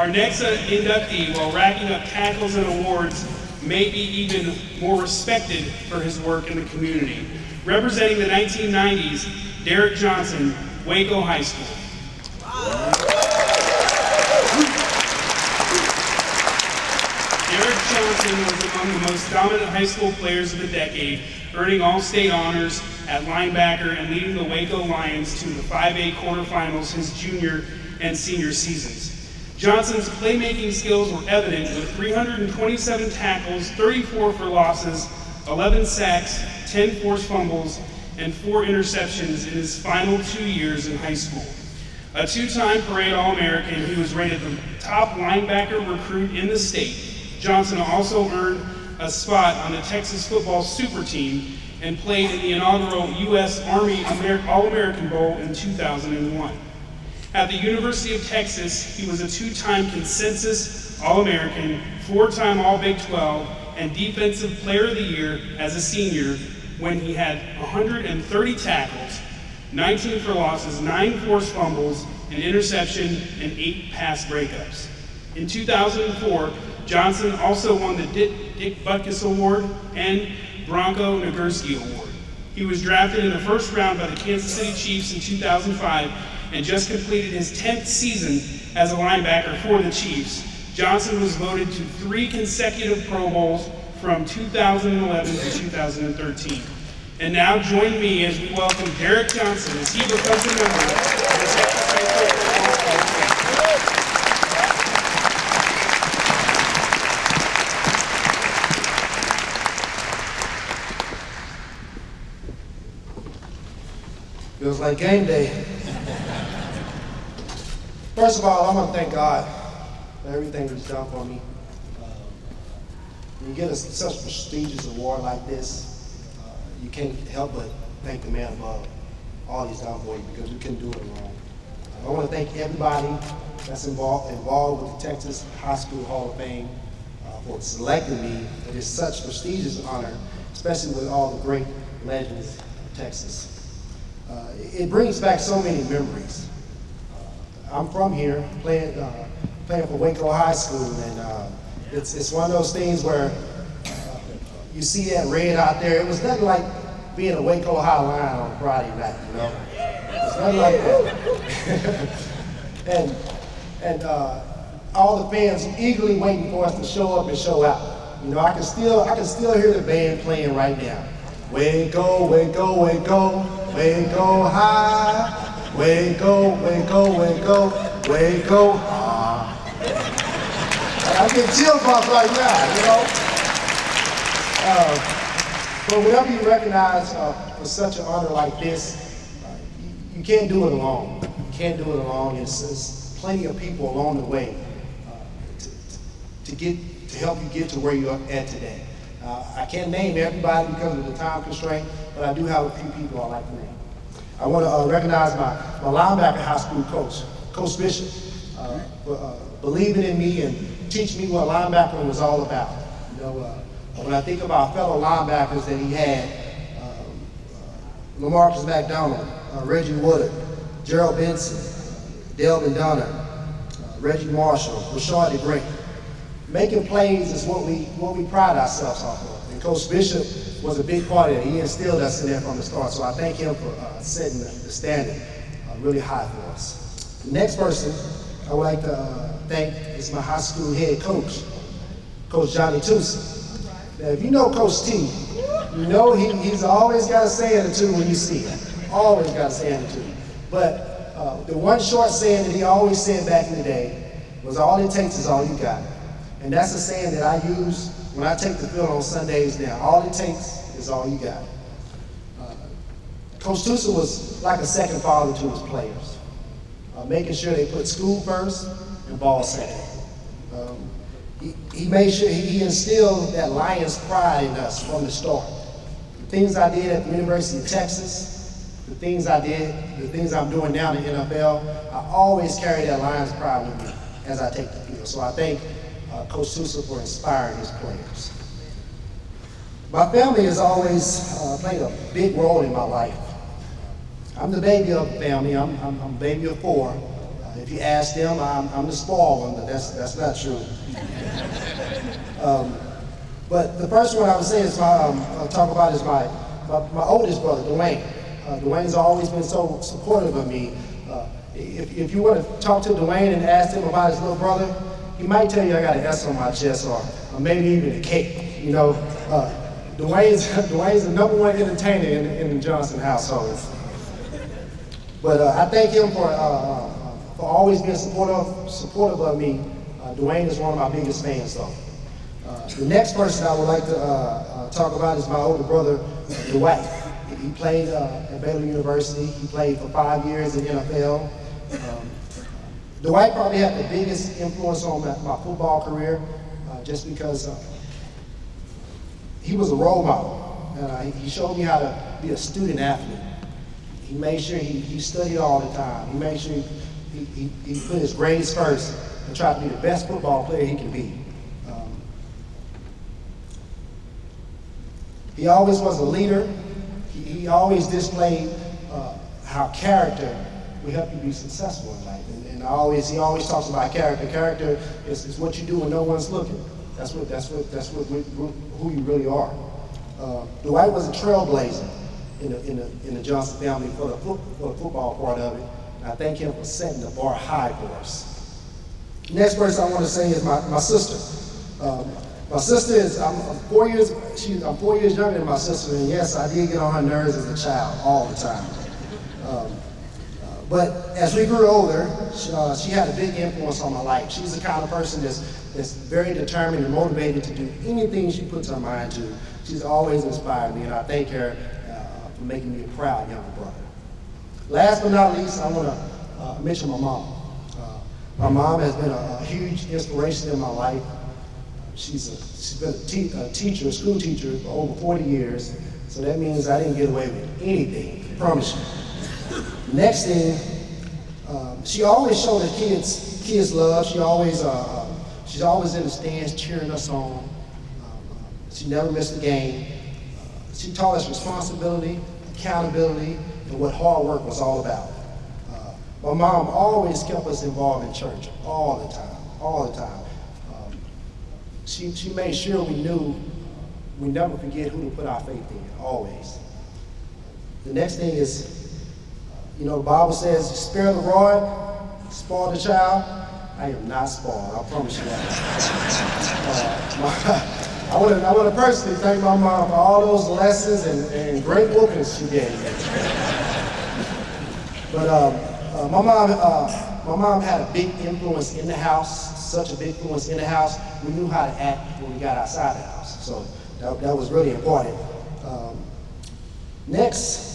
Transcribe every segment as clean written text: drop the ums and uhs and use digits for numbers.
Our next inductee, while racking up tackles and awards, may be even more respected for his work in the community. Representing the 1990s, Derrick Johnson, Waco High School. Derrick Johnson was among the most dominant high school players of the decade, earning all-state honors at linebacker and leading the Waco Lions to the 5A quarterfinals his junior and senior seasons. Johnson's playmaking skills were evident with 327 tackles, 34 for losses, 11 sacks, 10 forced fumbles, and 4 interceptions in his final 2 years in high school. A 2-time Parade All-American, he was rated the top linebacker recruit in the state. Johnson also earned a spot on the Texas football super team and played in the inaugural U.S. Army All-American Bowl in 2001. At the University of Texas, he was a 2-time consensus All-American, 4-time All-Big 12, and Defensive Player of the Year as a senior when he had 130 tackles, 19 for losses, 9 forced fumbles, an interception, and 8 pass breakups. In 2004, Johnson also won the Dick Butkus Award and Bronco Nagurski Award. He was drafted in the first round by the Kansas City Chiefs in 2005 and just completed his 10th season as a linebacker for the Chiefs. Johnson was voted to 3 consecutive Pro Bowls from 2011 to 2013. And now join me as we welcome Derrick Johnson as he becomes a member of the Texas High School Football Hall of Fame. Feels like game day. First of all, I want to thank God for everything He's done for me. When you get such a prestigious award like this, you can't help but thank the man above all He's done for you, because we couldn't do it alone. I want to thank everybody that's involved with the Texas High School Hall of Fame for selecting me. It is such a prestigious honor, especially with all the great legends of Texas. It brings back so many memories. I'm from here, playing for Waco High School, and it's one of those things where you see that red out there. It was nothing like being a Waco High line on Friday night, you know. It's nothing like that. and all the fans eagerly waiting for us to show up and show out. You know, I can still hear the band playing right now. Waco, Waco, Waco, Waco High, Waco, Waco, Waco, Waco High. I get chill bumps right now, you know. But whenever you recognize for such an honor like this, you can't do it alone. You can't do it alone. There's plenty of people along the way to help you get to where you're at today. I can't name everybody because of the time constraint, but I do have a few people I'd like to name. I want to recognize my linebacker high school coach, Coach Bishop, for believing in me and teaching me what linebacker was all about. You know, when I think about fellow linebackers that he had, LaMarcus McDonald, Reggie Woodard, Gerald Benson, Delvin Dunner, Reggie Marshall, Rashard DeGray. Making plays is what we pride ourselves off of. And Coach Bishop was a big part of it. He instilled us in there from the start. So I thank him for setting the standard really high for us. The next person I would like to thank is my high school head coach, Coach Johnny Tucson. Now, if you know Coach T, you know he's always got a saying or two when you see him. Always got a saying or two. But the one short saying that he always said back in the day was, all it takes is all you got. And that's a saying that I use when I take the field on Sundays now. All it takes is all you got. Coach Tucson was like a second father to his players, making sure they put school first and ball second. He made sure he instilled that Lions pride in us from the start. The things I did at the University of Texas, the things I did, the things I'm doing now in the NFL, I always carry that Lions pride with me as I take the field. So I thank Coach Tucson for inspiring his players. My family has always played a big role in my life. I'm the baby of the family. I'm a baby of 4. If you ask them, I'm the spoiled one, but that's not true. But the first one I would say is I'll talk about is my oldest brother, Dwayne. Dwayne's always been so supportive of me. If you want to talk to Dwayne and ask him about his little brother, he might tell you I got an S on my chest or maybe even a K. You know, Dwayne's the number one entertainer in the Johnson household. But I thank him for always being supportive of me. Dwayne is one of my biggest fans, though. The next person I would like to talk about is my older brother, Dwight. He played at Baylor University. He played for 5 years in the NFL. Dwight probably had the biggest influence on my football career, just because he was a role model. He showed me how to be a student athlete. He made sure he studied all the time. He made sure he put his grades first and tried to be the best football player he can be. He always was a leader. He always displayed how character will help you be successful in life. And he always talks about character. Character is what you do when no one's looking. That's who you really are. Dwight was a trailblazer in the Johnson family for the football part of it. And I thank him for setting the bar high for us. Next person I want to say is my sister. My sister is, I'm 4 years younger than my sister, and yes, I did get on her nerves as a child all the time. But as we grew older, she had a big influence on my life. She's the kind of person that's very determined and motivated to do anything she puts her mind to. She's always inspired me, and I thank her for making me a proud younger brother. Last but not least, I want to mention my mom. My mom has been a huge inspiration in my life. She's been a school teacher for over 40 years, so that means I didn't get away with anything, I promise you. Next thing, she always showed the kids love. She's always in the stands cheering us on. She never missed a game. She taught us responsibility, accountability, and what hard work was all about. My mom always kept us involved in church all the time. She made sure we knew we never forget who to put our faith in, always. The next thing is, the Bible says, spare the rod, spoil the child. I am not spoiled, I promise you that. I want to personally thank my mom for all those lessons and great whoopings she gave me. But my mom had a big influence in the house. Such a big influence in the house, we knew how to act when we got outside the house. So that was really important. Next,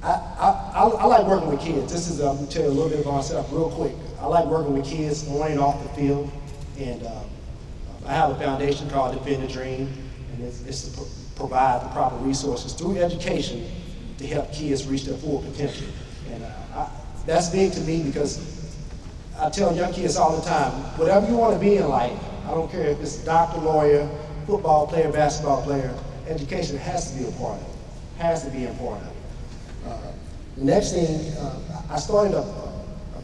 I like working with kids. This is, I'm going to tell you a little bit about myself real quick. I like working with kids on and off the field. And I have a foundation called Defend the Dream, and it's to provide the proper resources through education to help kids reach their full potential. And that's big to me because I tell young kids all the time, whatever you want to be in life, I don't care if it's a doctor, lawyer, football player, basketball player, education has to be a part of it. Has to be a part of it. The next thing, I started a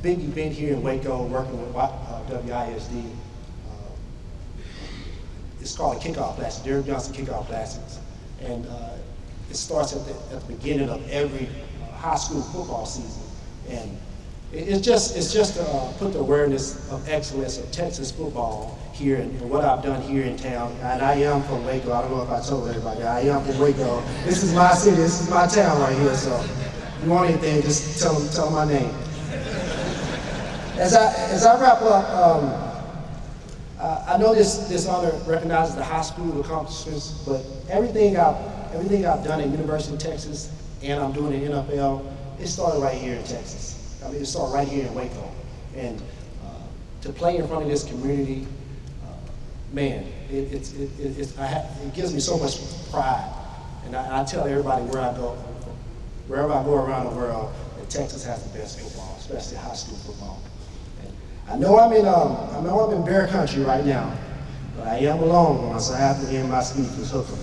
big event here in Waco working with WISD. It's called a kickoff classic, Derrick Johnson kickoff classics. And it starts at the beginning of every high school football season. And it's just to put the awareness of excellence of Texas football here and what I've done here in town. And I am from Waco. I don't know if I told everybody. I am from Waco. This is my city. This is my town right here. So if you want anything, just tell them my name. As I wrap up, I know this honor recognizes the high school accomplishments, but everything I've done at University of Texas and I'm doing in NFL, it started right here in Texas. I mean, it started right here in Waco. And to play in front of this community, man, it gives me so much pride. And I tell everybody wherever I go around the world, that Texas has the best football, especially high school football. And I know I'm in bear country right now, but I am a Longhorn, so I have to end my speech with hook 'em.